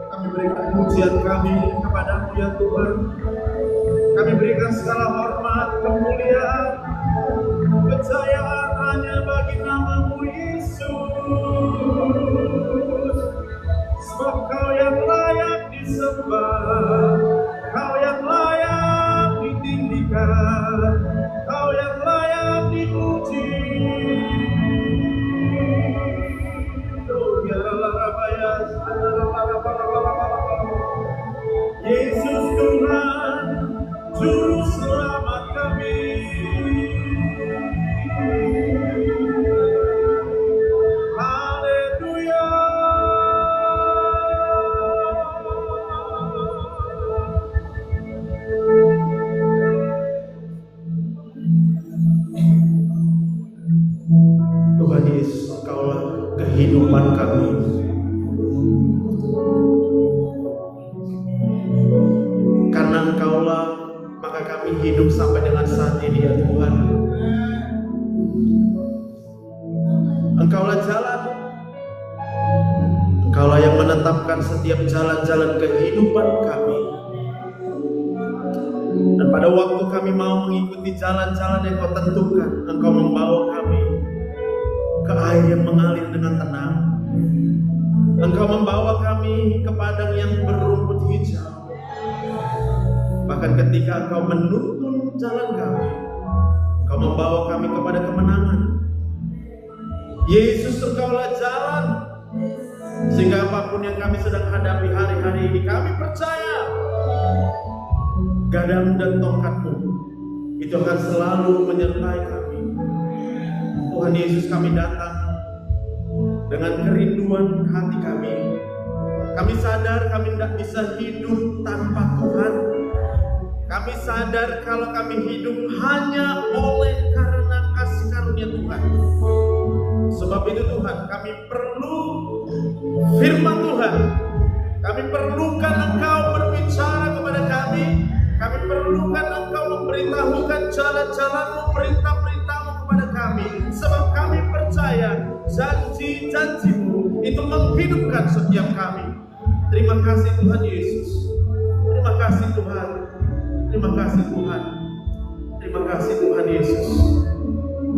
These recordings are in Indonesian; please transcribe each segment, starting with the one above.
Kami berikan pujian kami kepadamu ya Tuhan. Kami berikan segala hormat, kemuliaan, kejayaan hanya bagi nama-Mu Yesus. Sebab Kau yang layak disembah, Kau yang layak ditinggikan, Kau yang layak dipuji. Yesus Tuhan, Juru Selamat kami. Haleluya. Tuhan Yesus, Engkaulah kehidupan kami. Karena Engkaulah, maka kami hidup sampai dengan saat ini ya Tuhan. Engkaulah jalan, Engkaulah yang menetapkan setiap jalan-jalan kehidupan kami. Dan pada waktu kami mau mengikuti jalan-jalan yang Kau tentukan, Engkau membawa kami ke air yang mengalir dengan tenang. Engkau membawa kami ke padang yang berumput hijau. Bahkan ketika Engkau menuntun jalan kami, Engkau membawa kami kepada kemenangan. Yesus, Engkaulah jalan, sehingga apapun yang kami sedang hadapi hari-hari ini, kami percaya gadamu dan tongkat-Mu itu akan selalu menyertai kami. Tuhan Yesus, kami datang dengan kerinduan hati kami. Kami sadar kami tidak bisa hidup tanpa Tuhan. Kami sadar kalau kami hidup hanya oleh karena kasih karunia Tuhan. Sebab itu Tuhan, kami perlu firman Tuhan. Kami perlukan Engkau berbicara kepada kami. Kami perlukan Engkau memberitahukan jalan-jalan-Mu, perintah-perintah-Mu kepada kami. Sebab kami percaya janji-janji-Mu itu menghidupkan setiap kami. Terima kasih Tuhan Yesus. Terima kasih Tuhan. Terima kasih Tuhan. Terima kasih Tuhan Yesus.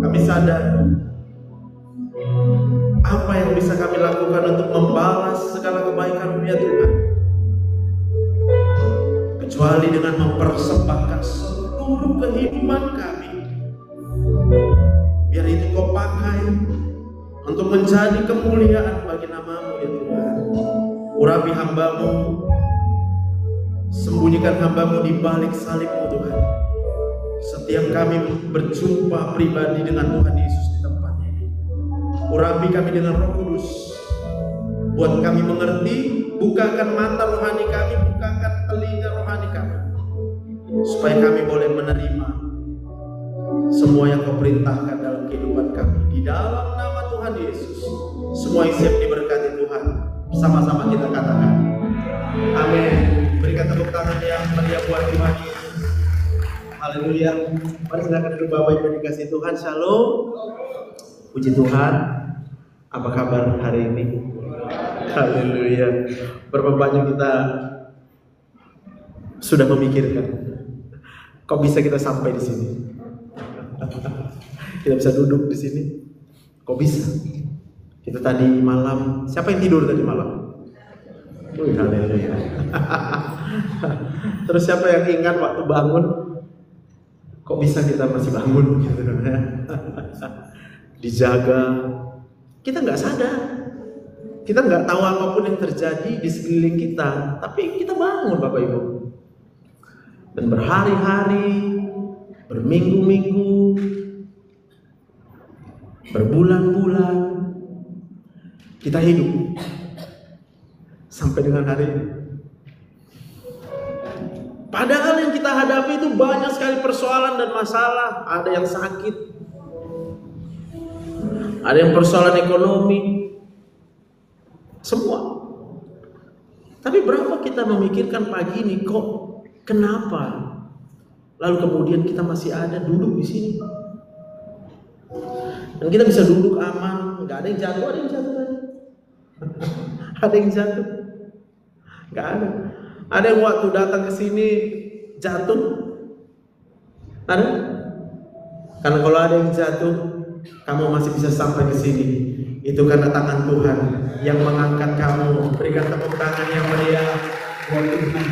Kami sadar apa yang bisa kami lakukan untuk membalas segala kebaikan-Mu ya Tuhan, kecuali dengan mempersembahkan seluruh kehidupan kami. Biar itu Kau pakai untuk menjadi kemuliaan bagi nama-Mu ya Tuhan. Urapi hamba-Mu, sembunyikan hamba-Mu di balik salib-Mu Tuhan. Setiap kami berjumpa pribadi dengan Tuhan Yesus di tempat ini, urapi kami dengan Roh Kudus. Buat kami mengerti, bukakan mata rohani kami, bukakan telinga rohani kami, supaya kami boleh menerima semua yang Kau perintahkan dalam kehidupan kami. Di dalam nama Tuhan Yesus, semua yang siap diberkati Tuhan. Sama-sama kita katakan amin. Berikan tepuk tangan yang meriah buat Tuhan Yesus. Haleluya. Mari silakan duduk Bapak Ibu dikasih Tuhan. Shalom. Puji Tuhan. Apa kabar hari ini? Haleluya. Berapa banyak kita sudah memikirkan, kok bisa kita sampai di sini? Kita bisa duduk di sini. Kok bisa? Kita tadi malam, siapa yang tidur tadi malam? Haleluya. Terus siapa yang ingat waktu bangun? Kok bisa kita masih bangun gitu ya? Dijaga. Kita nggak sadar. Kita nggak tahu apapun yang terjadi di sekeliling kita, tapi kita bangun Bapak Ibu. Dan berhari-hari, berminggu-minggu, berbulan-bulan, kita hidup sampai dengan hari ini. Padahal yang kita hadapi itu banyak sekali persoalan dan masalah. Ada yang sakit, ada yang persoalan ekonomi, semua. Tapi berapa kita memikirkan pagi ini, kok kenapa lalu kemudian kita masih ada duduk di sini. Dan kita bisa duduk aman, nggak ada yang jatuh, ada yang jatuh tadi. Ada yang jatuh, nggak ada. Ada yang waktu datang ke sini jatuh, ada? Karena kalau ada yang jatuh, kamu masih bisa sampai ke sini. Itu karena tangan Tuhan yang mengangkat kamu. Berikan tepuk tangan yang meriah buat Tuhan.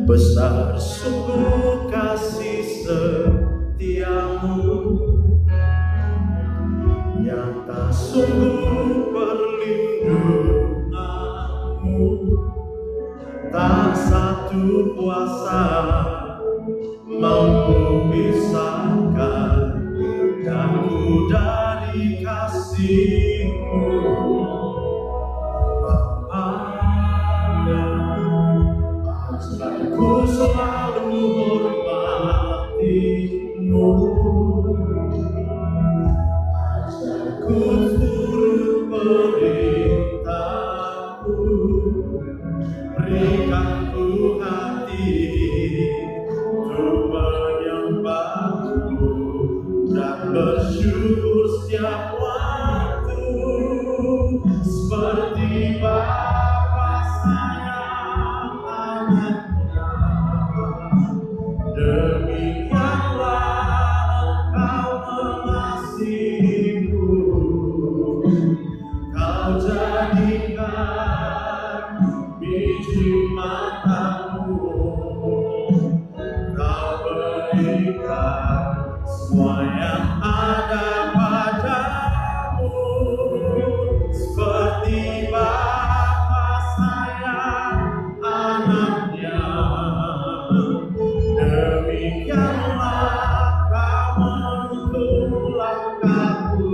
Besar sungguh kasih setiamu, nyata sungguh perlindunganmu. Tak satu kuasa mampu pisahkan aku dari kasih-Mu. Ku selalu hormati-Mu, ku turut perintah-Mu. Berikan ku hati untuk menyembah-Mu dan bersyukur setiap waktu, seperti Bapa sayang anaknya. Demikianlah Engkau mengasihiku, Kau jadikan biji matamu, Kau berikan semua yang ada padamu, seperti Bapa sayang anaknya. Demikianlah Kau menuntun langkahku.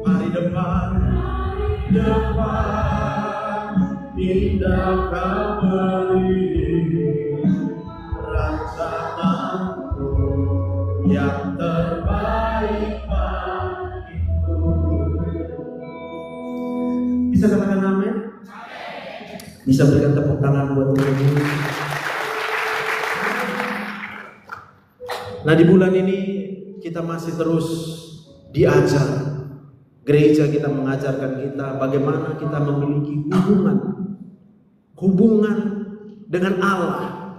Mari depan, indah Kau beri rancangan-Mu yang terbaik bagiku. Bisa katakan amin? Bisa berikan tepuk tangan buat Tuhan. Nah, di bulan ini kita masih terus diajar. Gereja kita mengajarkan kita bagaimana kita memiliki hubungan dengan Allah.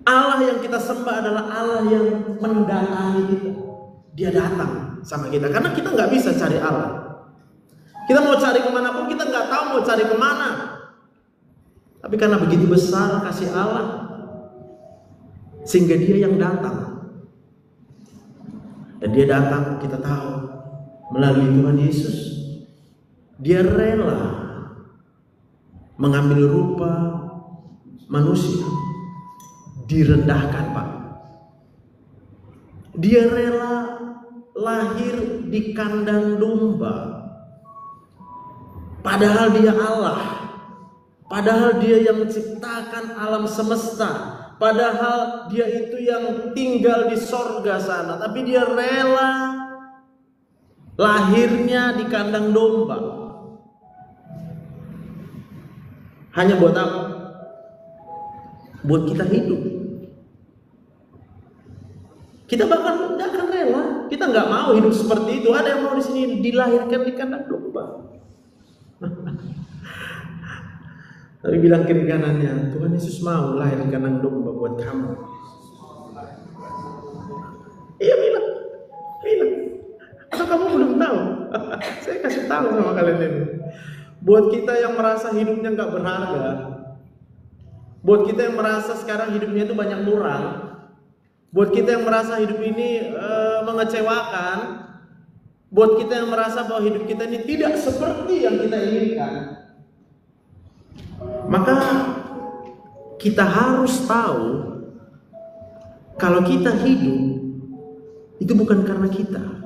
Allah yang kita sembah adalah Allah yang mendatangi kita. Dia datang sama kita, karena kita nggak bisa cari Allah. Kita mau cari kemana pun kita nggak tahu mau cari kemana. Tapi karena begitu besar kasih Allah, sehingga Dia yang datang. Dan Dia datang, kita tahu, melalui Tuhan Yesus. Dia rela mengambil rupa manusia, direndahkan, Pak. Dia rela lahir di kandang domba. Padahal Dia Allah. Padahal Dia yang menciptakan alam semesta. Padahal Dia itu yang tinggal di sorga sana, tapi Dia rela lahirnya di kandang domba. Hanya buat apa? Buat kita hidup. Kita bahkan tidak akan rela. Kita nggak mau hidup seperti itu. Ada yang mau di sini dilahirkan di kandang domba. Tapi bilang kiri kanannya, Tuhan Yesus mau lahir di kandang domba buat kamu. Iya, bilang. Atau kamu belum tahu? Saya kasih tahu sama kalian ini. Buat kita yang merasa hidupnya nggak berharga, buat kita yang merasa sekarang hidupnya itu banyak kurang, buat kita yang merasa hidup ini mengecewakan, buat kita yang merasa bahwa hidup kita ini tidak seperti yang kita inginkan, maka kita harus tahu kalau kita hidup itu bukan karena kita.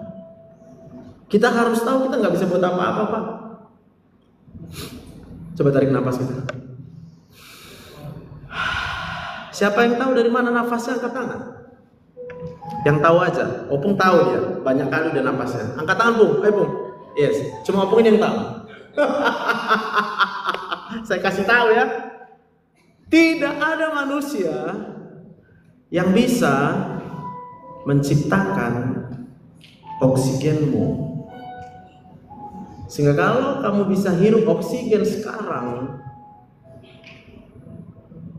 Kita harus tahu kita nggak bisa buat apa-apa, Pak. Coba tarik nafas kita. Siapa yang tahu dari mana nafasnya, angkat tangan. Yang tahu aja. Opung tahu dia, banyak kali udah nafasnya. Angkat tangan, Pung. Ayo, Pung. Yes, cuma Opung ini yang tahu. Saya kasih tahu ya. Tidak ada manusia yang bisa menciptakan oksigenmu. Sehingga kalau kamu bisa hirup oksigen sekarang,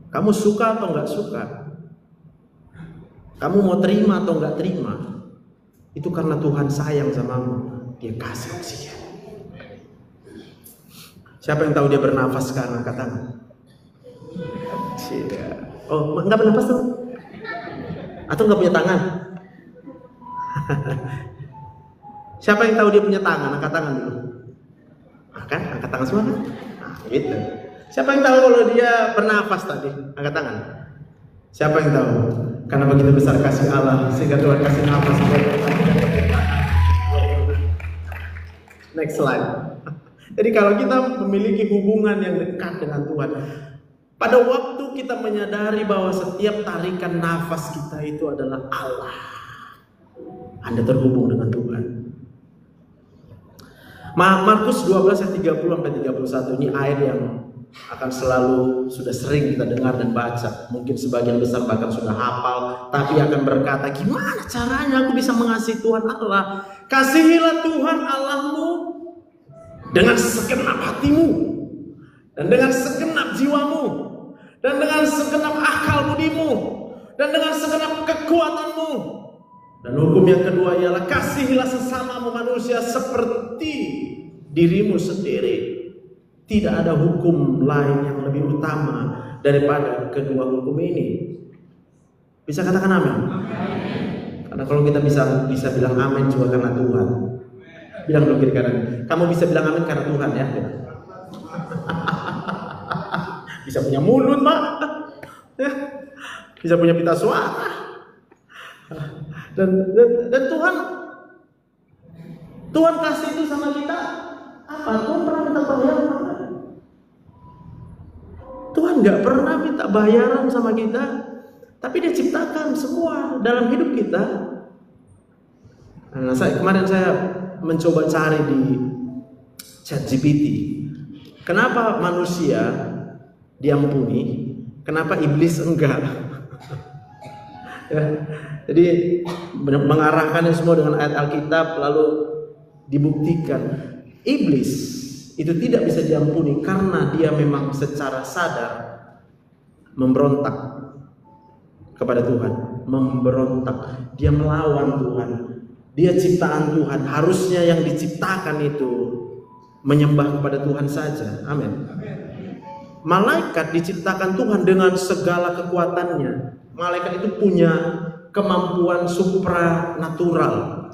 kamu suka atau nggak suka, kamu mau terima atau nggak terima, itu karena Tuhan sayang samamu. Dia kasih oksigen. Siapa yang tahu dia bernafas sekarang? Angkat tangan. Oh, nggak bernafas tuh? Atau nggak punya tangan? Siapa yang tahu dia punya tangan? Angkat tangan dulu. Kan? Angkat tangan semua kan? Nah, gitu. Siapa yang tahu kalau dia bernafas tadi? Angkat tangan. Siapa yang tahu? Karena begitu besar kasih Allah sehingga Tuhan kasih nafas. Next slide. Jadi kalau kita memiliki hubungan yang dekat dengan Tuhan, pada waktu kita menyadari bahwa setiap tarikan nafas kita itu adalah Allah, Anda terhubung dengan Tuhan. Markus 12 ayat 30-31 ini ayat yang akan selalu sudah sering kita dengar dan baca. Mungkin sebagian besar bahkan sudah hafal, tapi akan berkata, gimana caranya aku bisa mengasihi Tuhan Allah? Kasihilah Tuhan Allahmu dengan segenap hatimu, dan dengan segenap jiwamu, dan dengan segenap akal budimu, dan dengan segenap kekuatanmu. Dan hukum yang kedua ialah kasihilah sesamamu manusia seperti dirimu sendiri. Tidak ada hukum lain yang lebih utama daripada kedua hukum ini. Bisa katakan amin? Karena kalau kita bisa bilang amin juga karena Tuhan. Bilang dulu kiri kanan. Kamu bisa bilang amin karena Tuhan ya. Bisa punya mulut, Pak. Bisa punya pita suara. Dan Tuhan kasih itu sama kita apa? Tuhan pernah minta bayaran? Tuhan nggak pernah minta bayaran sama kita, tapi Dia ciptakan semua dalam hidup kita. Nah, kemarin saya mencoba cari di ChatGPT, kenapa manusia diampuni, kenapa iblis enggak? Ya, jadi mengarahkannya semua dengan ayat Alkitab, lalu dibuktikan iblis itu tidak bisa diampuni karena dia memang secara sadar memberontak kepada Tuhan, memberontak, dia melawan Tuhan. Dia ciptaan Tuhan, harusnya yang diciptakan itu menyembah kepada Tuhan saja. Amin. Malaikat diciptakan Tuhan dengan segala kekuatannya. Malaikat itu punya kemampuan supranatural.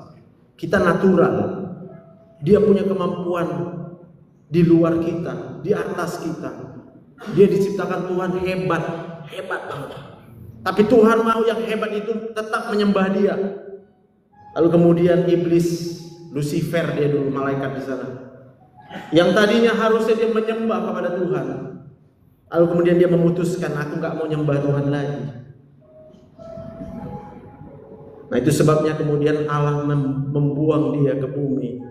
Kita natural. Dia punya kemampuan di luar kita, di atas kita. Dia diciptakan Tuhan hebat banget. Tapi Tuhan mau yang hebat itu tetap menyembah Dia. Lalu kemudian iblis, Lucifer, dia dulu malaikat di sana, yang tadinya harusnya dia menyembah kepada Tuhan, lalu kemudian dia memutuskan, aku nggak mau nyembah Tuhan lagi. Nah, itu sebabnya kemudian Allah membuang dia ke bumi.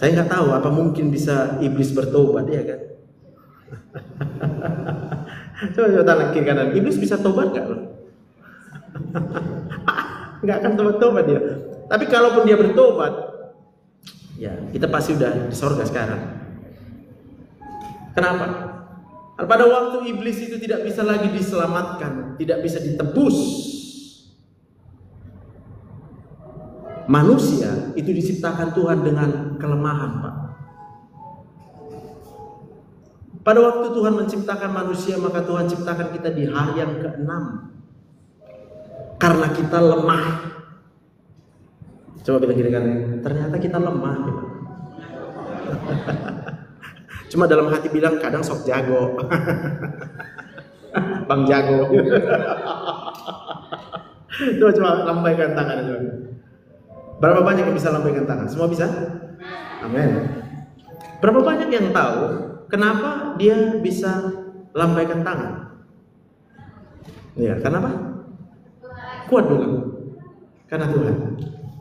Saya nggak tahu apa mungkin bisa iblis bertobat, ya kan? Coba tangan kiri kanan, iblis bisa tobat nggak loh? Nggak akan tobat dia. Tapi kalaupun dia bertobat, ya kita pasti udah di sorga sekarang. Kenapa? Pada waktu iblis itu tidak bisa lagi diselamatkan, tidak bisa ditebus. Manusia itu diciptakan Tuhan dengan kelemahan, Pak. Pada waktu Tuhan menciptakan manusia, maka Tuhan ciptakan kita di hari yang ke-6. Karena kita lemah. Coba bilang gini kan, ternyata kita lemah. Cuma dalam hati bilang kadang sok jago. Bang jago. Coba lambaikan tangan aja. Berapa banyak yang bisa lambaikan tangan? Semua bisa? Amin. Berapa banyak yang tahu kenapa dia bisa lambaikan tangan? Ya, kenapa? Kuat dulu. Karena Tuhan.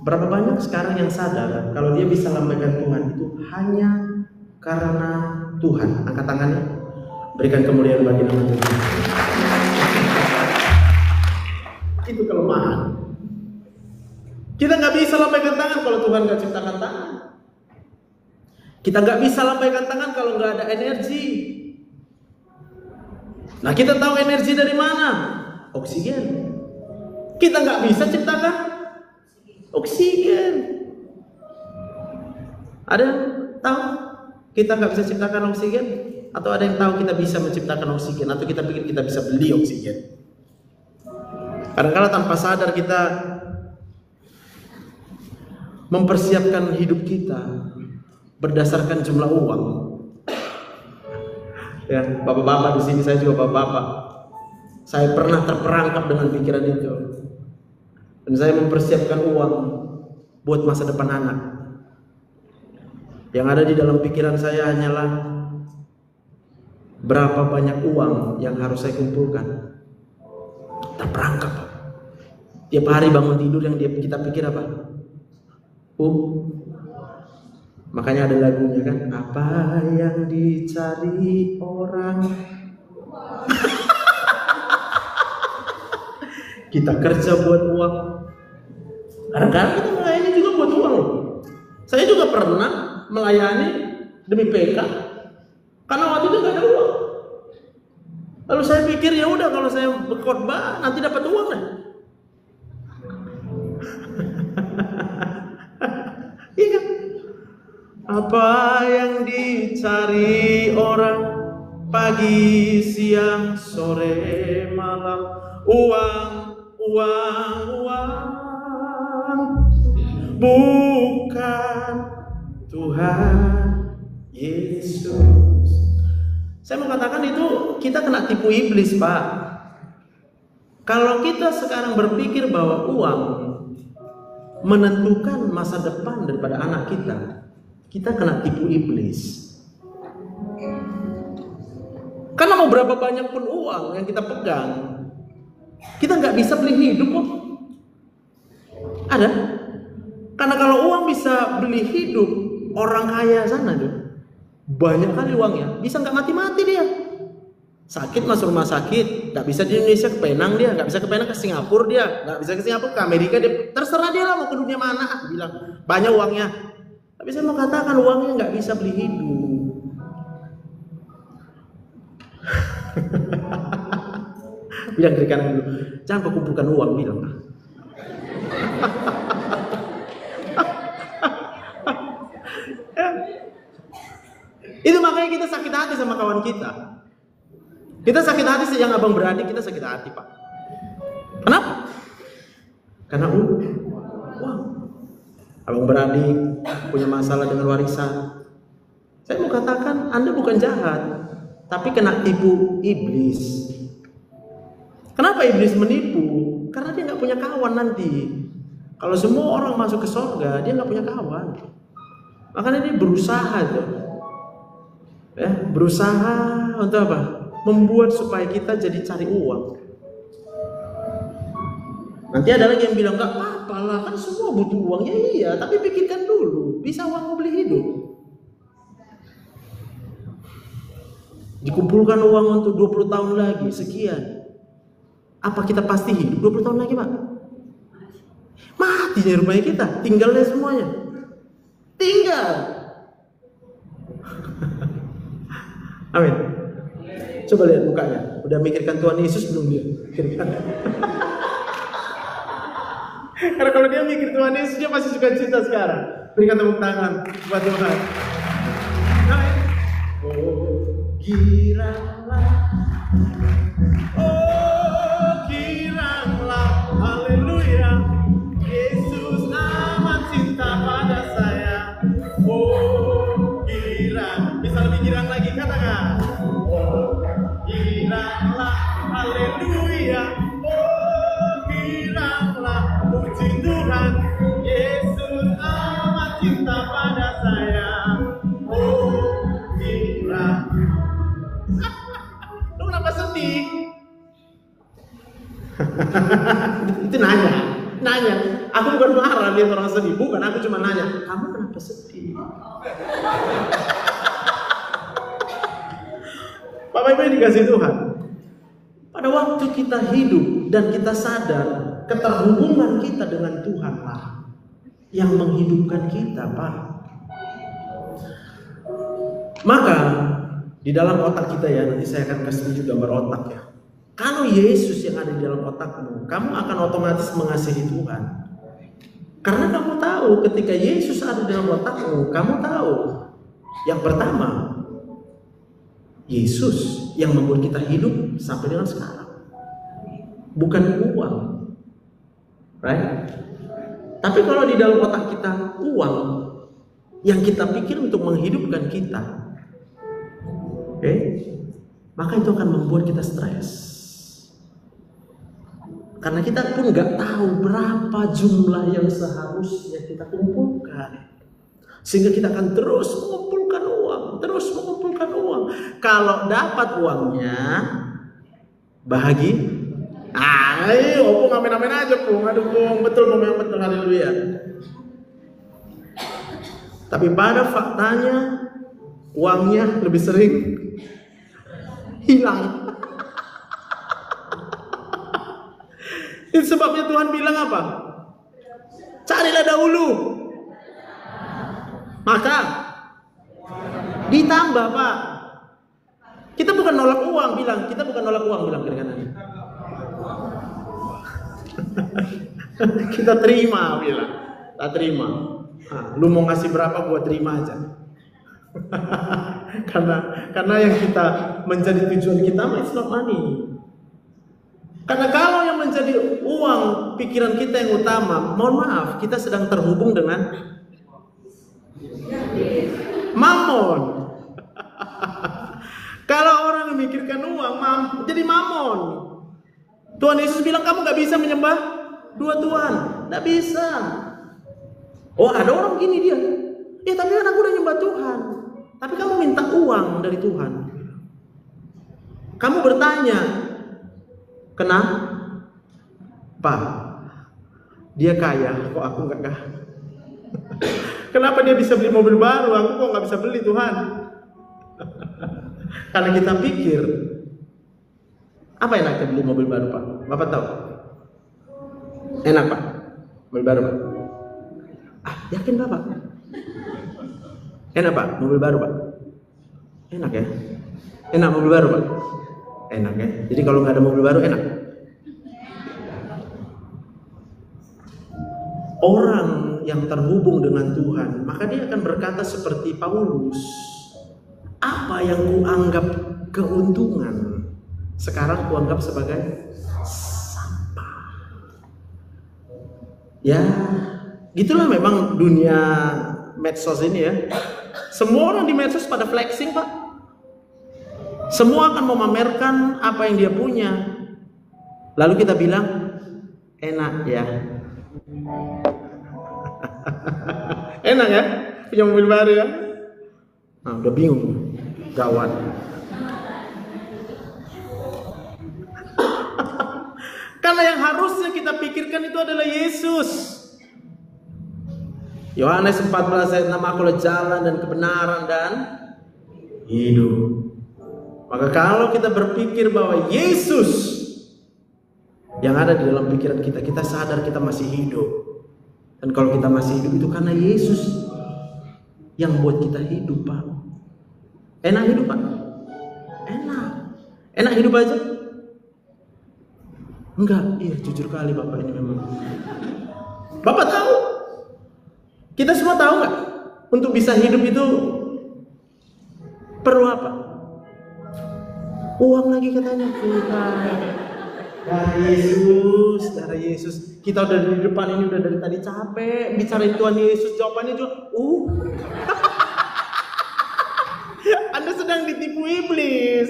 Berapa banyak sekarang yang sadar kalau dia bisa lambaikan Tuhan itu hanya karena Tuhan? Angkat tangannya. Berikan kemuliaan bagi nama Tuhan. Itu kelemahan. Kita nggak bisa lambaikan tangan kalau Tuhan nggak ciptakan tangan. Kita nggak bisa lambaikan tangan kalau nggak ada energi. Nah, kita tahu energi dari mana? Oksigen. Kita nggak bisa ciptakan oksigen. Ada yang tahu kita nggak bisa ciptakan oksigen? Atau ada yang tahu kita bisa menciptakan oksigen? Atau kita pikir kita bisa beli oksigen? Kadang-kadang tanpa sadar kita mempersiapkan hidup kita berdasarkan jumlah uang. Ya, bapak-bapak di sini, saya juga bapak-bapak. Saya pernah terperangkap dengan pikiran itu. Dan saya mempersiapkan uang buat masa depan anak. Yang ada di dalam pikiran saya hanyalah berapa banyak uang yang harus saya kumpulkan. Terperangkap. Tiap hari bangun tidur yang kita pikir apa? Makanya ada lagunya kan, apa yang dicari orang. Kita kerja buat uang. Kadang-kadang kita melayani juga buat uang loh. Saya juga pernah melayani demi PK karena waktu itu gak ada uang. Lalu saya pikir ya udah, kalau saya berkhotbah nanti dapat uang deh. Iya kan? Apa yang dicari orang, pagi, siang, sore, malam, uang, uang, uang, bukan Tuhan Yesus. Saya mau katakan itu kita kena tipu iblis, Pak. Kalau kita sekarang berpikir bahwa uang menentukan masa depan daripada anak kita, kita kena tipu iblis. Karena mau berapa banyak pun uang yang kita pegang, kita nggak bisa beli hidup kok. Ada? Karena kalau uang bisa beli hidup, orang kaya sana tuh banyak kali uangnya, bisa nggak mati-mati dia. Sakit masuk rumah sakit, nggak bisa di Indonesia ke Penang dia, nggak bisa ke Penang ke Singapura dia, nggak bisa ke Singapura ke Amerika dia, terserah dia lah mau ke dunia mana, bilang banyak uangnya. Tapi saya mau katakan uangnya nggak bisa beli hidup. Bilang kiri kanan dulu, jangan kau kumpulkan uang, bilang. Itu makanya kita sakit hati sama kawan kita. Kita sakit hati sejak abang beradik, kita sakit hati, Pak. Kenapa? Karena uang. Abang beradik punya masalah dengan warisan. Saya mau katakan Anda bukan jahat, tapi kena tipu iblis. Kenapa iblis menipu? Karena dia nggak punya kawan nanti. Kalau semua orang masuk ke surga, dia nggak punya kawan. Makanya dia berusaha tuh. Ya, berusaha untuk apa? Membuat supaya kita jadi cari uang. Nanti ada lagi yang bilang nggak apa-apa lah, kan semua butuh uang. Ya iya, tapi pikirkan dulu, bisa uang beli hidup. Dikumpulkan uang untuk 20 tahun lagi, sekian. Apa kita pasti hidup 20 tahun lagi, Pak? Mati di rumahnya kita, tinggalnya semuanya. Tinggal. Amin. Coba lihat mukanya. Udah mikirkan Tuhan Yesus belum dia? Karena kalau dia mikir Tuhan Yesus, dia pasti suka cinta sekarang. Berikan tepuk tangan buat Tuhan. Amin. Oh, giranglah. Oh, giranglah. Haleluya. Yesus amat cinta pada saya. Oh, girang. Bisa lebih girang lagi, katakan. Oh, giranglah. Haleluya. Oh, giranglah. Puji Tuhan. Yesus amat cinta pada saya. Oh, girang. Lu kenapa sedih? Itu nanya. Aku bukan marah lihat orang sedih, bukan. Aku cuma nanya, kamu kenapa sedih? Bapak Bapak Ibu yang dikasih Tuhan, pada waktu kita hidup dan kita sadar keterhubungan kita dengan Tuhan lah yang menghidupkan kita, Pak. Maka di dalam otak kita ya, nanti saya akan kasih tunjuk gambar otak ya. Kalau Yesus yang ada di dalam otakmu, kamu akan otomatis mengasihi Tuhan. Karena kamu tahu ketika Yesus ada di dalam otakmu, kamu tahu yang pertama, Yesus yang membuat kita hidup sampai dengan sekarang. Bukan uang. Right? Tapi kalau di dalam otak kita uang yang kita pikir untuk menghidupkan kita, oke, maka itu akan membuat kita stres. Karena kita pun nggak tahu berapa jumlah yang seharusnya kita kumpulkan. Sehingga kita akan terus mengumpulkan uang, terus mengumpulkan uang. Kalau dapat uangnya, bahagia. Ayo, Pung, amin-amin aja, Pung. Aduh, Pung, betul, Pung, yang betul, haleluya. Tapi pada faktanya, uangnya lebih sering hilang. Itu sebabnya Tuhan bilang apa? Carilah dahulu, maka ditambah, Pak. Kita bukan nolak uang, bilang. Kita bukan nolak uang, bilang kira-kira. Kita terima, bilang. Tak terima. Nah, lu mau ngasih berapa, gua terima aja. karena yang kita menjadi tujuan kita, it's not money. Karena kalau yang menjadi uang pikiran kita yang utama, mohon maaf, kita sedang terhubung dengan mamon. Kalau orang memikirkan uang, jadi mamon. Tuhan Yesus bilang kamu gak bisa menyembah dua Tuhan, gak bisa. Oh, ada orang gini dia. Ya tapi kan aku udah nyembah Tuhan. Tapi kamu minta uang dari Tuhan. Kamu bertanya, kenapa dia kaya, kok aku nggak kaya? Kenapa dia bisa beli mobil baru, aku kok nggak bisa beli, Tuhan? Karena kita pikir, apa enaknya beli mobil baru, Pak? Bapak tahu? Enak, Pak? Mobil baru, Pak? Yakin Bapak? Enak, Pak? Mobil baru, Pak? Enak ya? Enak mobil baru, Pak? Enak ya? Jadi kalau nggak ada mobil baru enak? Orang yang terhubung dengan Tuhan, maka dia akan berkata seperti Paulus, apa yang kuanggap keuntungan, sekarang kuanggap sebagai sampah. Ya, gitulah memang dunia medsos ini ya. Semua orang di medsos pada flexing, Pak. Semua akan memamerkan apa yang dia punya. Lalu kita bilang, enak ya. Enak ya? Punya mobil baru ya? Nah, udah bingung. Gawat. Karena yang harusnya kita pikirkan itu adalah Yesus. Yohanes 14 ayat 6, akulah jalan dan kebenaran dan hidup. Maka kalau kita berpikir bahwa Yesus yang ada di dalam pikiran kita, kita sadar kita masih hidup. Dan kalau kita masih hidup itu karena Yesus yang buat kita hidup, Pak. Enak hidup, Pak? Enak. Enak hidup aja? Enggak, iya jujur kali Bapak ini memang. Bapak tahu? Kita semua tahu nggak? Untuk bisa hidup itu perlu apa? Uang lagi katanya. Darah Yesus. Kita udah di depan ini udah dari tadi capek bicarain Tuhan Yesus, jawabannya juga Anda sedang ditipu iblis.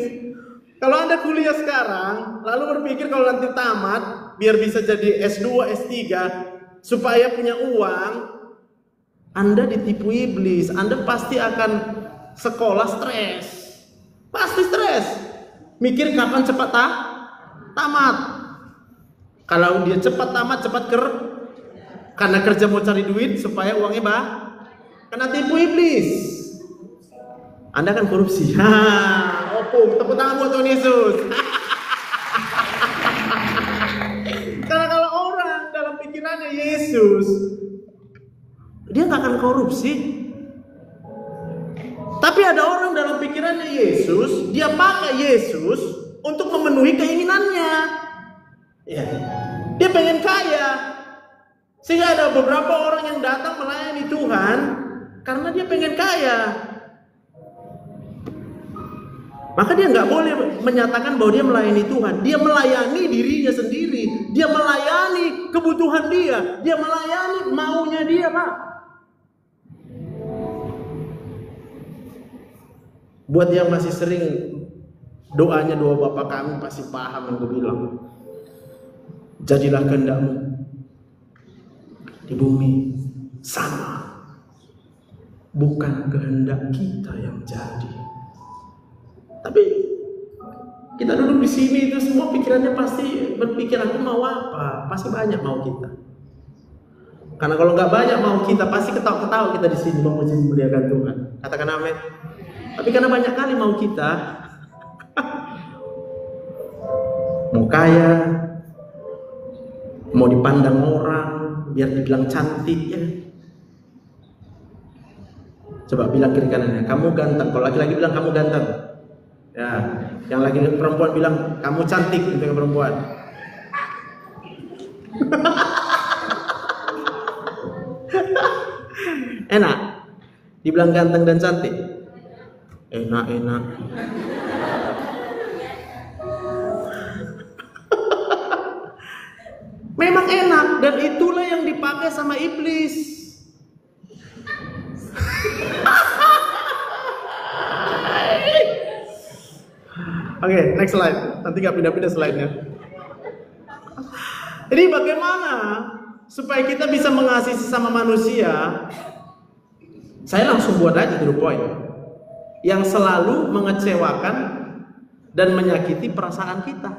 Kalau Anda kuliah sekarang, lalu berpikir kalau nanti tamat biar bisa jadi S2, S3 supaya punya uang, Anda ditipu iblis. Anda pasti akan sekolah stres. Pasti stres. Mikir kapan cepat tamat. Kalau dia cepat tamat, cepat karena kerja mau cari duit supaya uangnya kena tipu iblis. Anda kan korupsi. Tepuk tangan buat Tuhan Yesus. Karena kalau orang dalam pikirannya Yesus, dia nggak akan korupsi. Tapi ada orang dalam pikirannya Yesus, dia pakai Yesus untuk memenuhi keinginannya. Ya. Dia pengen kaya. Sehingga ada beberapa orang yang datang melayani Tuhan karena dia pengen kaya. Maka dia nggak boleh menyatakan bahwa dia melayani Tuhan. Dia melayani dirinya sendiri. Dia melayani kebutuhan dia. Dia melayani maunya dia, Pak. Buat yang masih sering doanya doa Bapa kami pasti paham yang gue bilang. Jadilah kehendak-Mu di bumi sama. Bukan kehendak kita yang jadi. Tapi kita duduk di sini itu semua pikirannya pasti berpikir aku mau apa? Pasti banyak mau kita. Karena kalau nggak banyak mau kita pasti ketawa-ketawa kita di sini memuji memuliakan Tuhan. Katakan amin. Tapi karena banyak kali mau kita, mau kaya, mau dipandang orang, biar dibilang cantik ya. Coba bilang kiri kanannya, kamu ganteng. Kalau laki-laki bilang kamu ganteng. Ya, yang lagi perempuan bilang kamu cantik untuk yang perempuan. Enak dibilang ganteng dan cantik. Enak. Memang enak dan itulah yang dipakai sama iblis. Oke, next slide. Nanti gak pindah-pindah slide-nya. Jadi bagaimana supaya kita bisa mengasihi sesama manusia? Saya langsung buat aja the point. Yang selalu mengecewakan dan menyakiti perasaan kita.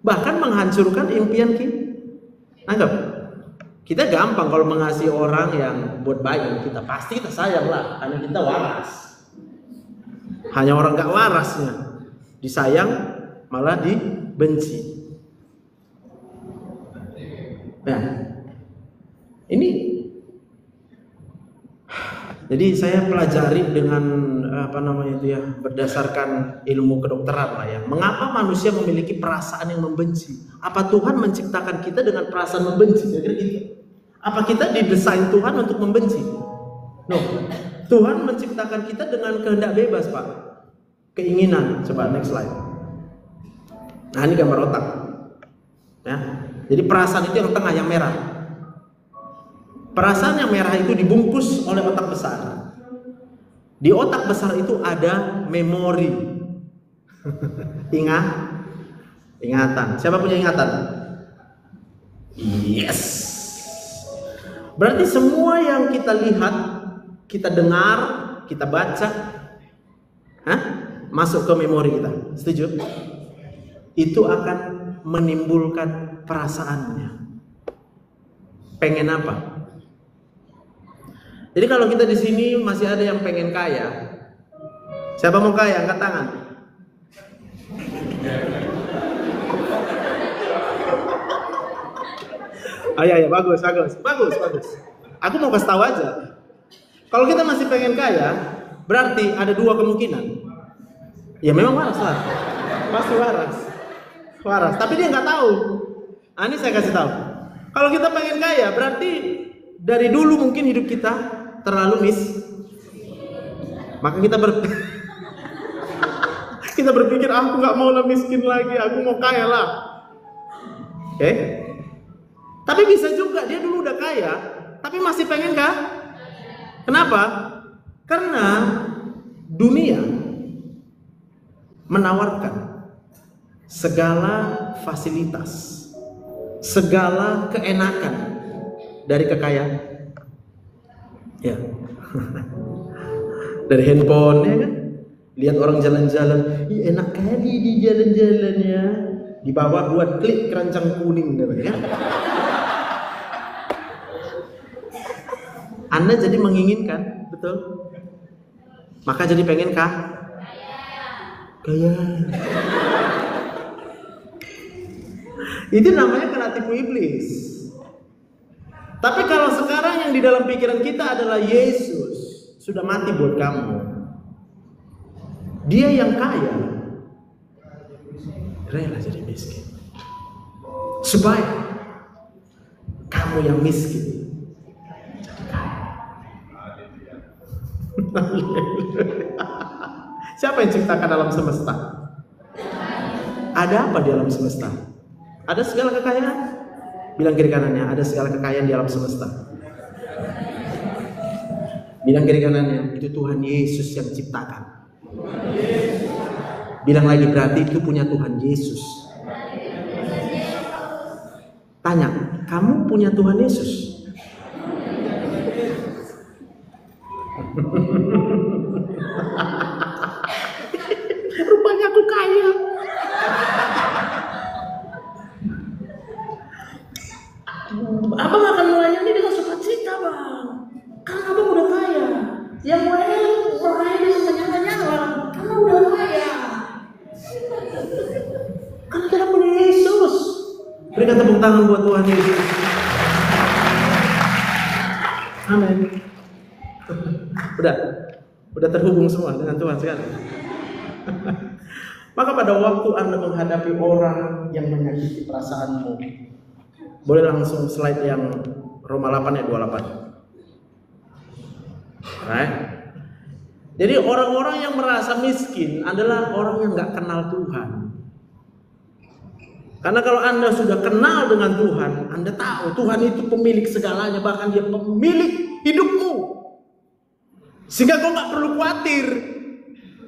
Bahkan menghancurkan impian kita. Anggap, kita gampang kalau mengasihi orang yang buat baik kita. Pasti kita sayang lah, karena kita waras. Hanya orang gak warasnya disayang malah dibenci. Nah, ini jadi saya pelajari dengan berdasarkan ilmu kedokteran lah ya. Mengapa manusia memiliki perasaan yang membenci? Apa Tuhan menciptakan kita dengan perasaan membenci? Kira-kira gitu. Apa kita didesain Tuhan untuk membenci? No. Tuhan menciptakan kita dengan kehendak bebas, Pak. Keinginan. Coba next slide. Nah, ini gambar otak. Ya. Jadi perasaan itu yang tengah, yang merah. Perasaan yang merah itu dibungkus oleh otak besar. Di otak besar itu ada memori. Ingatan. Siapa punya ingatan? Yes. Berarti semua yang kita lihat, kita dengar, kita baca, masuk ke memori kita. Setuju? Itu akan menimbulkan perasaannya. Pengen apa? Jadi kalau kita di sini masih ada yang pengen kaya, siapa mau kaya? Angkat tangan. Oh iya, bagus. Aku mau kasih tahu aja. Kalau kita masih pengen kaya, berarti ada dua kemungkinan. Ya memang waras lah, pasti waras. Tapi dia nggak tahu. Nah, ini saya kasih tahu. Kalau kita pengen kaya, berarti dari dulu mungkin hidup kita terlalu maka kita berpikir aku nggak mau lah miskin lagi, aku mau kaya lah. Oke? Tapi bisa juga dia dulu udah kaya, tapi masih pengen kah? Kenapa? Karena dunia menawarkan segala fasilitas, segala keenakan dari kekayaan. Ya. Dari handphone ya kan? Lihat orang jalan-jalan, enak kali di jalan-jalannya. Dibawa buat klik keranjang kuning ya. Anda jadi menginginkan, betul? Maka jadi pengen kah? Gaya. Itu namanya kena tipu iblis. Tapi kalau sekarang yang di dalam pikiran kita adalah Yesus sudah mati buat kamu. Dia yang kaya rela jadi miskin supaya kamu yang miskin jadi kaya. Siapa yang ciptakan alam semesta? Ada apa di alam semesta? Ada segala kekayaan? Bilang kiri kanannya, ada segala kekayaan di alam semesta. Bilang kiri kanannya, itu Tuhan Yesus yang ciptakan. Bilang lagi, berarti itu punya Tuhan Yesus. Tanya, kamu punya Tuhan Yesus? Rupanya aku kaya. Abang akan melayani dengan sukacita, Bang. Karena abang udah kaya. Yang lain melayani dengan menyala-nyala. Karena udah kaya. Karena kita punya Yesus. Berikan tepuk tangan buat Tuhan Yesus. Amin. Udah terhubung semua dengan Tuhan sekarang. Maka pada waktu Anda menghadapi orang yang menyakiti perasaanmu, boleh langsung slide yang Roma 8 ayat 28. Right? Jadi orang-orang yang merasa miskin adalah orang yang gak kenal Tuhan. Karena kalau Anda sudah kenal dengan Tuhan, Anda tahu Tuhan itu pemilik segalanya, bahkan Dia pemilik hidupmu. Sehingga kau gak perlu khawatir.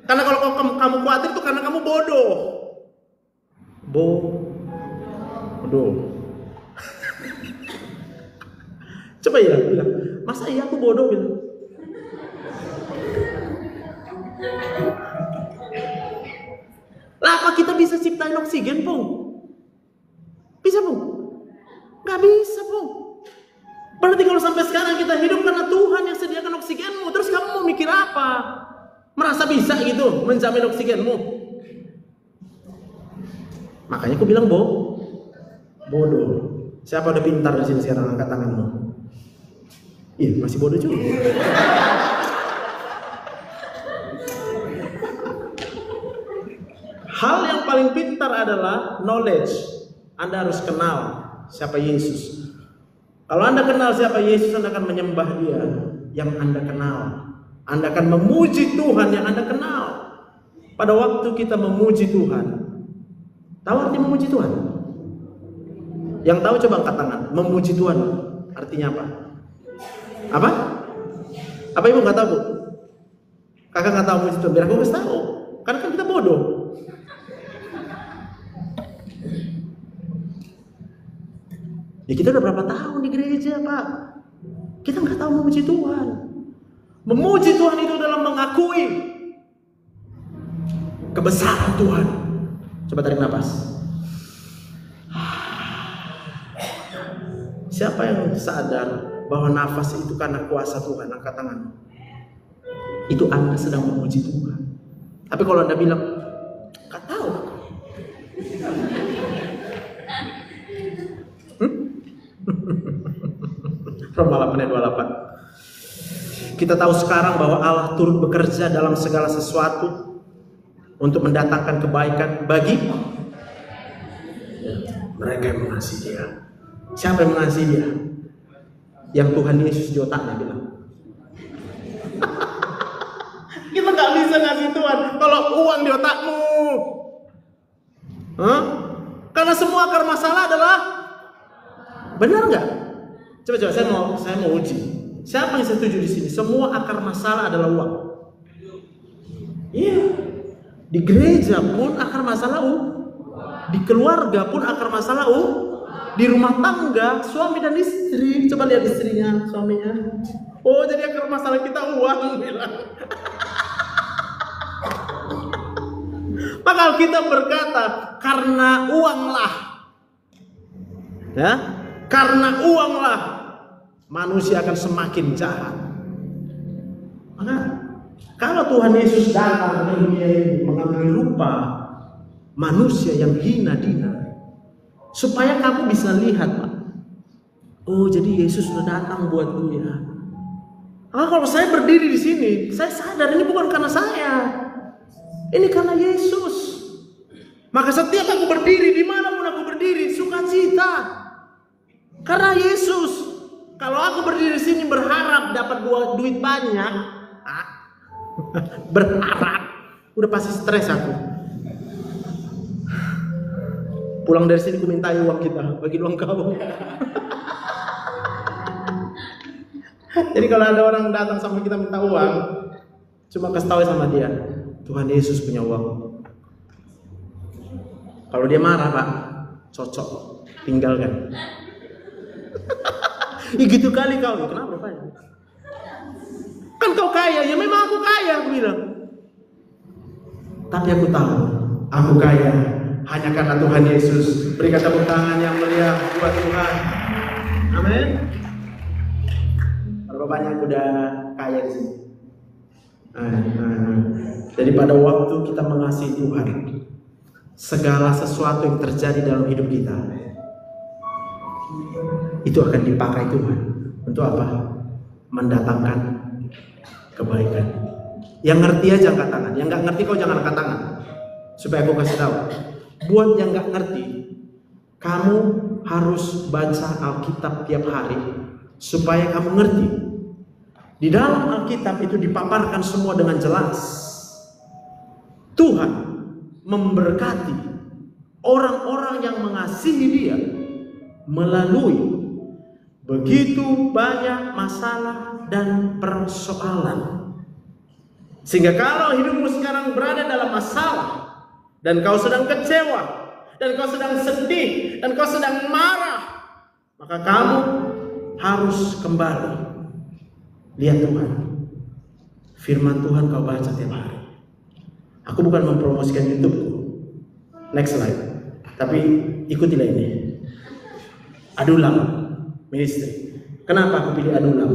Karena kalau kamu khawatir itu karena kamu bodoh. Bodoh. Coba ya bilang, masa iya aku bodoh bilang. Lah apa kita bisa ciptain oksigen, Pung? Bisa, Pung? Gak bisa, Pung. Berarti kalau sampai sekarang kita hidup karena Tuhan yang sediakan oksigenmu, terus kamu mau mikir apa? Merasa bisa gitu menjamin oksigenmu? Makanya aku bilang bodoh. Siapa udah pintar di sini sekarang, angkat tanganmu? Iya, masih bodoh juga. Hal yang paling pintar adalah knowledge. Anda harus kenal siapa Yesus. Kalau Anda kenal siapa Yesus, Anda akan menyembah Dia yang Anda kenal. Anda akan memuji Tuhan yang Anda kenal. Pada waktu kita memuji Tuhan, tahu arti memuji Tuhan? Yang tahu coba angkat tangan. Memuji Tuhan artinya apa? Apa? Apa ibu nggak tahu, Bu? Kakak nggak tahu memuji Tuhan. Biar aku kasih tahu. Karena kan kita bodoh. Ya kita udah berapa tahun di gereja, Pak? Kita nggak tahu memuji Tuhan. Memuji Tuhan itu adalah mengakui kebesaran Tuhan. Coba tarik nafas. Siapa yang sadar bahwa nafas itu karena kuasa Tuhan? Angkat tangan. Itu Anda sedang memuji Tuhan. Tapi kalau Anda bilang, nggak tahu. Roma 8 ayat 28. Kita tahu sekarang bahwa Allah turut bekerja dalam segala sesuatu untuk mendatangkan kebaikan bagi mereka yang mengasihi Dia. Siapa yang mengasihi Dia? Yang Tuhan Yesus di otaknya bilang. Kita nggak bisa ngasih Tuhan kalau uang di otakmu. Karena semua akar masalah adalah, benar nggak? Coba saya mau uji. Siapa yang setuju di sini? Semua akar masalah adalah uang. Iya. Di gereja pun akar masalah di keluarga pun akar masalah di rumah tangga, suami dan istri. Coba lihat istrinya, suaminya. Oh, jadi akar masalah kita uang, bilang. Maka kita berkata, karena uanglah, ya, karena uanglah manusia akan semakin jahat. Maka kalau Tuhan Yesus datang ke dunia ini mengambil rupa menjumpa manusia yang hina-dina, supaya kamu bisa lihat, Pak. Oh, jadi Yesus sudah datang buatku ya. Kalau saya berdiri di sini, saya sadar ini bukan karena saya, ini karena Yesus. Maka setiap aku berdiri, dimanapun aku berdiri, sukacita karena Yesus. Kalau aku berdiri di sini berharap dapat duit banyak, berharap, udah pasti stres aku. Pulang dari sini ku mintai uang kita, bagi uang kau. Jadi kalau ada orang datang sama kita minta uang, cuma kasih tahu sama dia, Tuhan Yesus punya uang. Kalau dia marah, Pak, cocok, tinggalkan. Gitu kali kau, kenapa Pak? Kan kau kaya, ya memang aku kaya, aku bilang. Tapi aku tahu, aku kaya hanya karena Tuhan Yesus. Berikan tepuk tangan yang meriah buat Tuhan. Amin. Berapa banyak udah kaya di sini? Jadi pada waktu kita mengasihi Tuhan, segala sesuatu yang terjadi dalam hidup kita itu akan dipakai Tuhan untuk apa? Mendatangkan kebaikan. Yang ngerti aja angkat tangan, yang nggak ngerti kau jangan angkat tangan. Supaya aku kasih tahu, buat yang nggak ngerti, kamu harus baca Alkitab tiap hari supaya kamu ngerti. Di dalam Alkitab itu dipaparkan semua dengan jelas. Tuhan memberkati orang-orang yang mengasihi Dia melalui begitu banyak masalah dan persoalan. Sehingga kalau hidupmu sekarang berada dalam masalah, dan kau sedang kecewa, dan kau sedang sedih, dan kau sedang marah, maka kamu harus kembali lihat Tuhan. Firman Tuhan kau baca tiap hari. Aku bukan mempromosikan YouTubeku. Next slide. Tapi ikutilah ini. Adulam Ministry. Kenapa aku pilih Adulam?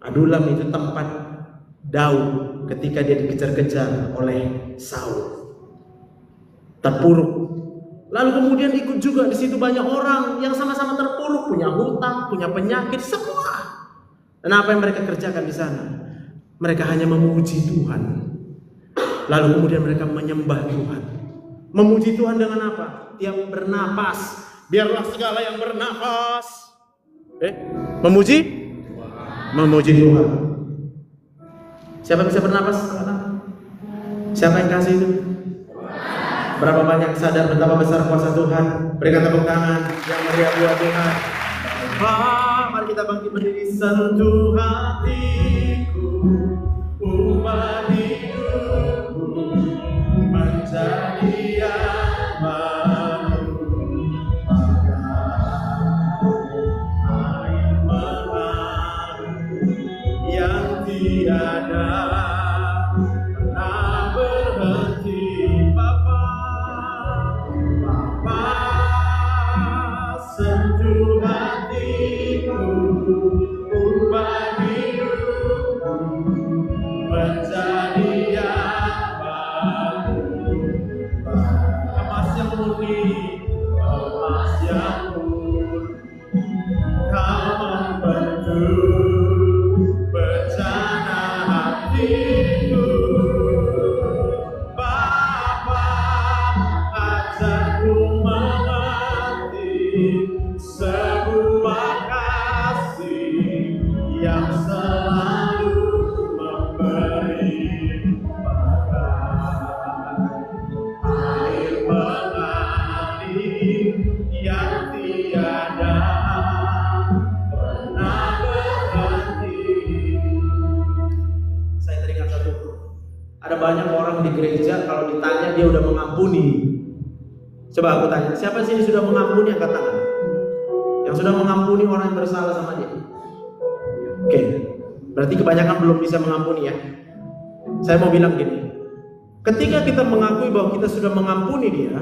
Adulam itu tempat Daud ketika dia dikejar-kejar oleh Saul, terpuruk. Lalu kemudian ikut juga di situ banyak orang yang sama-sama terpuruk, punya hutang, punya penyakit, semua. Dan apa yang mereka kerjakan di sana? Mereka hanya memuji Tuhan. Lalu kemudian mereka menyembah Tuhan. Memuji Tuhan dengan apa? Tiap bernapas, biarlah segala yang bernapas memuji Tuhan. Siapa yang bisa bernapas sekarang? Siapa yang kasih itu? Berapa banyak sadar betapa besar kuasa Tuhan? Berikan tepuk tangan yang meriah buat Tuhan. Mari kita bangkit berdiri. Sentuh hatiku, ubah hidupku menjadi yang baru. Air mengalir yang tiada pernah berhenti. Bapa, sentuh hatiku, ubah hidupku menjadi yang baru. Emas yang murni, emas yang murni, kau membentuk bencana hatiku. Bapa, ajarku mengerti sebuah kasih yang selalu memberi berkat. Air mengalir yang tiada pernah berhenti. Saya teringat satu. Ada banyak orang di gereja kalau ditanya dia udah mengampuni. Coba aku tanya, siapa sini sudah mengampuni? Angkat tangan. Yang sudah mengampuni orang yang bersalah sama dia. Oke, berarti kebanyakan belum bisa mengampuni ya. Saya mau bilang gini, ketika kita mengakui bahwa kita sudah mengampuni dia,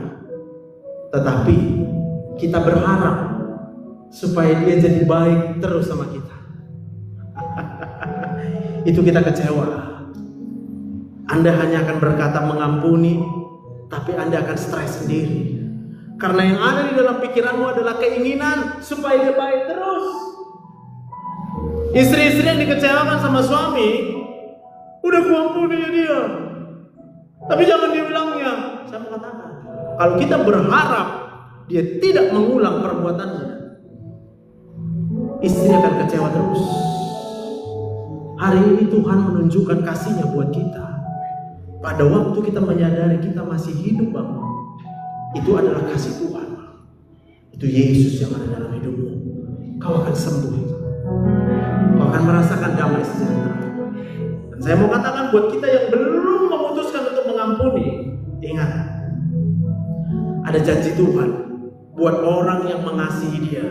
tetapi kita berharap supaya dia jadi baik terus sama kita, itu kita kecewa. Anda hanya akan berkata mengampuni, tapi Anda akan stres sendiri. Karena yang ada di dalam pikiranmu adalah keinginan supaya dia baik terus. Istri-istri yang dikecewakan sama suami, udah kuampuni ya dia, tapi jangan diulangnya. Saya mau katakan, kalau kita berharap dia tidak mengulang perbuatannya, istri akan kecewa terus. Hari ini Tuhan menunjukkan kasih-Nya buat kita. Pada waktu kita menyadari kita masih hidup, Bang, itu adalah kasih Tuhan. Itu Yesus yang ada dalam hidupmu. Kau akan sembuh. Kau akan merasakan damai sejahtera. Dan saya mau katakan buat kita yang belum memutuskan untuk mengampuni, ingat, ada janji Tuhan buat orang yang mengasihi Dia.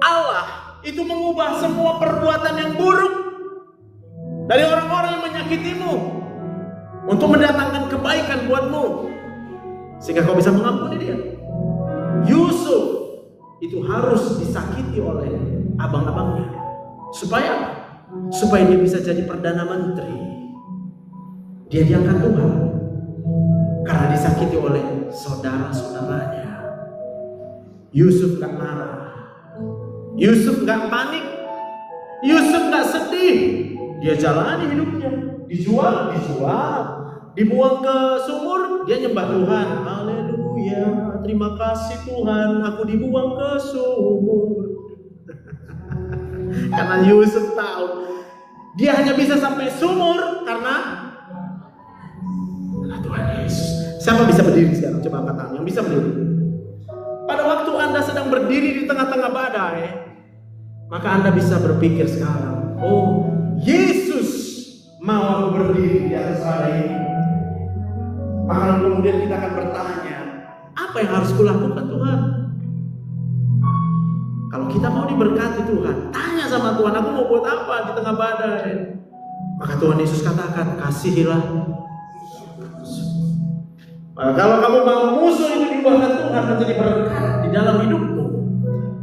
Allah itu mengubah semua perbuatan yang buruk dari orang-orang yang menyakitimu untuk mendatangkan kebaikan buatmu, sehingga kau bisa mengampuni dia. Yusuf itu harus disakiti oleh abang-abangnya supaya dia bisa jadi perdana menteri. Dia diangkat Tuhan karena disakiti oleh saudara-saudaranya. Yusuf gak marah, Yusuf gak panik, Yusuf gak sedih. Dia jalani hidupnya, dijual, dibuang ke sumur, dia nyembah Tuhan. Haleluya, terima kasih Tuhan, aku dibuang ke sumur. Karena Yusuf tahu dia hanya bisa sampai sumur karena Tuhan Yesus. Siapa bisa berdiri sekarang? Coba angkat tangan yang bisa berdiri. Pada waktu Anda sedang berdiri di tengah-tengah badai, maka Anda bisa berpikir sekarang, oh, Yesus mau berdiri di atas badai ini. Maka kemudian kita akan bertanya, apa yang harus kulakukan Tuhan? Kalau kita mau diberkati Tuhan, tanya sama Tuhan, aku mau buat apa di tengah badai? Maka Tuhan Yesus katakan, kasihilah. Kalau kamu mau musuh itu diubahkan Tuhan menjadi berkat di dalam hidupmu,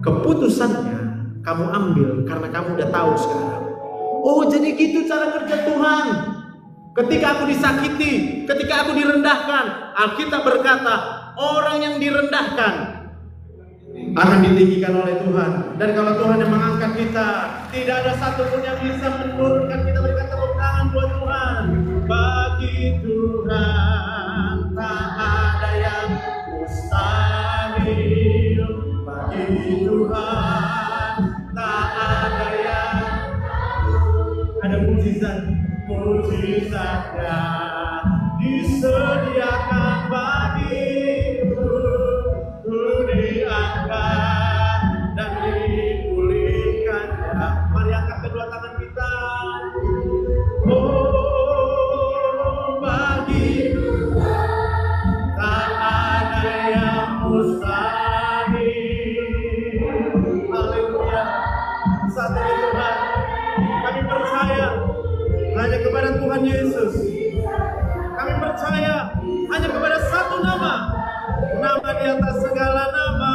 keputusannya kamu ambil karena kamu udah tahu sekarang. Oh, jadi gitu cara kerja Tuhan. Ketika aku disakiti, ketika aku direndahkan, Alkitab berkata, orang yang direndahkan akan ditinggikan oleh Tuhan. Dan kalau Tuhan yang mengangkat kita, tidak ada satupun yang bisa menurunkan kita. Berikan tepuk tangan buat Tuhan. Bagi Tuhan tak ada yang mustahil. Bagi Tuhan tak ada yang, ada mujizatnya disediakan bagiku. Ku diangkat dan dipulihkannya. Mari angkat kedua tangan kita. Oh, bagi tak ada yang mustahil. Haleluya. Saat ini Tuhan, kami percaya hanya kepada Tuhan Yesus. Kami percaya hanya kepada satu nama, nama di atas segala nama.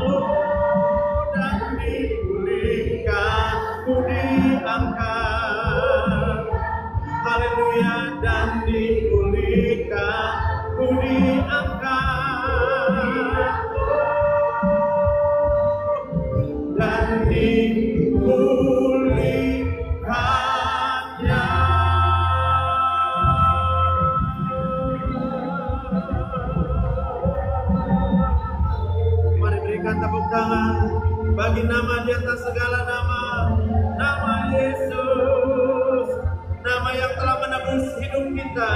Oh, dan dipulihkan, ku diangkat. Haleluya, dan dipulihkan, ku diangkat. Dan dipulihkannya. Mari berikan tepuk tangan bagi nama di atas segala nama, nama Yesus, nama yang telah menebus hidup kita,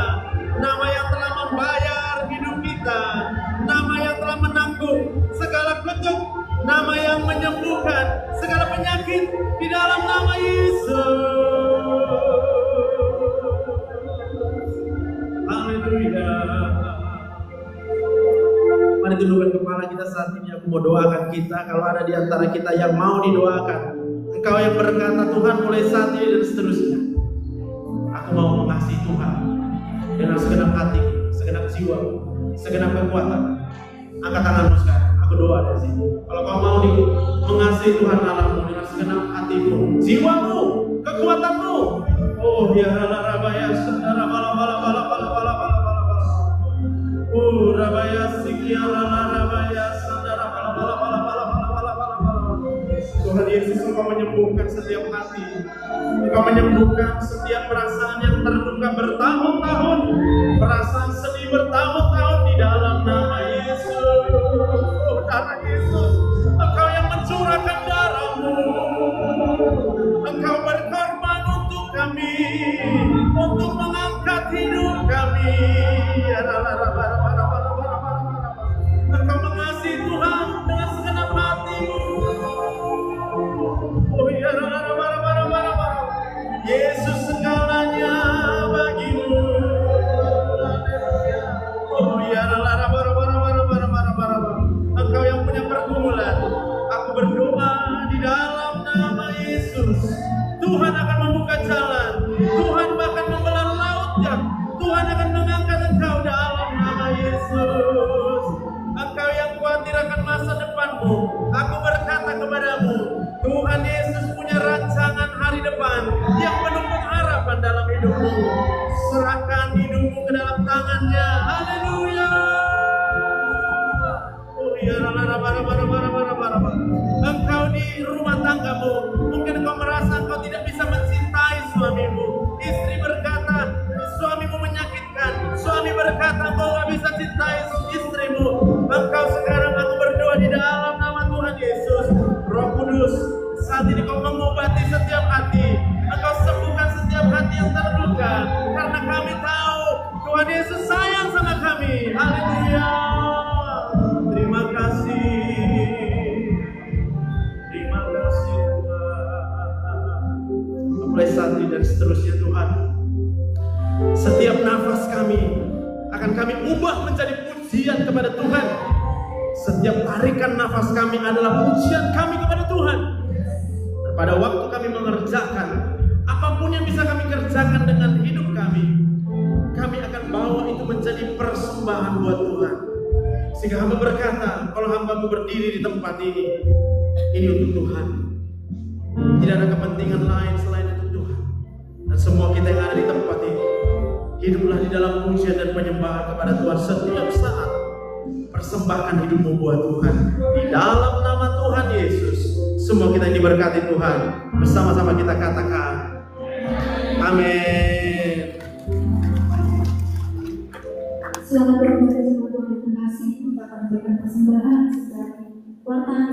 nama yang telah membayar hidup kita, nama yang telah menanggung segala kutuk, nama yang menyembuhkan segala penyakit di dalam nama Yesus. Haleluya. Mari tundukkan kepala kita saat ini. Aku mau doakan kita. Kalau ada di antara kita yang mau didoakan, engkau yang berkata, Tuhan mulai saat ini dan seterusnya, aku mau mengasihi Tuhan dengan segenap hati, segenap jiwa, segenap kekuatan. Angkat tanganmu sekarang. Aku doa dari sini. Kalau kau mau mengasihi Tuhan Allahmu dengan segenap hatimu, jiwamu, kekuatanmu, oh Oh ya rabaya saudara bala. Oh rabaya sikia rabaya saudara bala. Tuhan Yesus, Engkau menyembuhkan setiap hati. Engkau menyembuhkan setiap perasaan yang terluka bertahun-tahun, perasaan sedih bertahun-tahun di dalam nama Yesus. Oh darah Yesus, Engkau yang mencurahkan darah-Mu. Engkau berkorban untuk kami, untuk mengangkat hidup kami. Engkau mengasihi Tuhan dengan segenap hati-Mu. Oh ya, Yesus segalanya bagi-Mu. Oh ya, Engkau yang punya pergumulan. Aku berdoa di dalam nama Yesus. Tuhan akan membuka jalan. Tuhan bahkan membelah lautnya. Tuhan akan mengangkat engkau dalam nama Yesus. Engkau yang khawatir akan masa depanmu, aku berkata kepadamu, Tuhan Yesus punya rancangan hari depan yang penuh pengharapan dalam hidupmu. Serahkan hidupmu ke dalam tangannya. Haleluya. Oh ya, engkau di rumah tanggamu, mungkin engkau merasa engkau tidak bisa mencintai suamimu. Istri berkata, suamimu menyakitkan. Suami berkata, engkau gak bisa cintai istrimu. Engkau sekarang, aku berdoa di dalam nama Tuhan Yesus. Roh Kudus, saat ini kau mengobati setiap hati. Engkau sembuhkan setiap hati yang terluka. Karena kami tahu Tuhan Yesus sayang sama kami. Haleluya. Terima kasih. Terima kasih Tuhan. Mulai saat ini dan seterusnya Tuhan, setiap nafas kami akan kami ubah menjadi pujian kepada Tuhan. Setiap tarikan nafas kami adalah pujian kami kepada Tuhan. Dan pada waktu kami mengerjakan apapun yang bisa kami kerjakan dengan hidup kami akan bawa itu menjadi persembahan buat Tuhan. Sehingga hamba berkata, kalau hamba-Mu berdiri di tempat ini untuk Tuhan. Tidak ada kepentingan lain selain untuk Tuhan. Dan semua kita yang ada di tempat ini, hiduplah di dalam pujian dan penyembahan kepada Tuhan setiap saat. Persembahkan hidupmu buat Tuhan. Di dalam nama Tuhan Yesus, semua kita yang diberkati Tuhan. Bersama-sama kita katakan, amin. Selamat berbuat sama Tuhan yang terkasih. Kita akan memberikan persembahan sebagai warta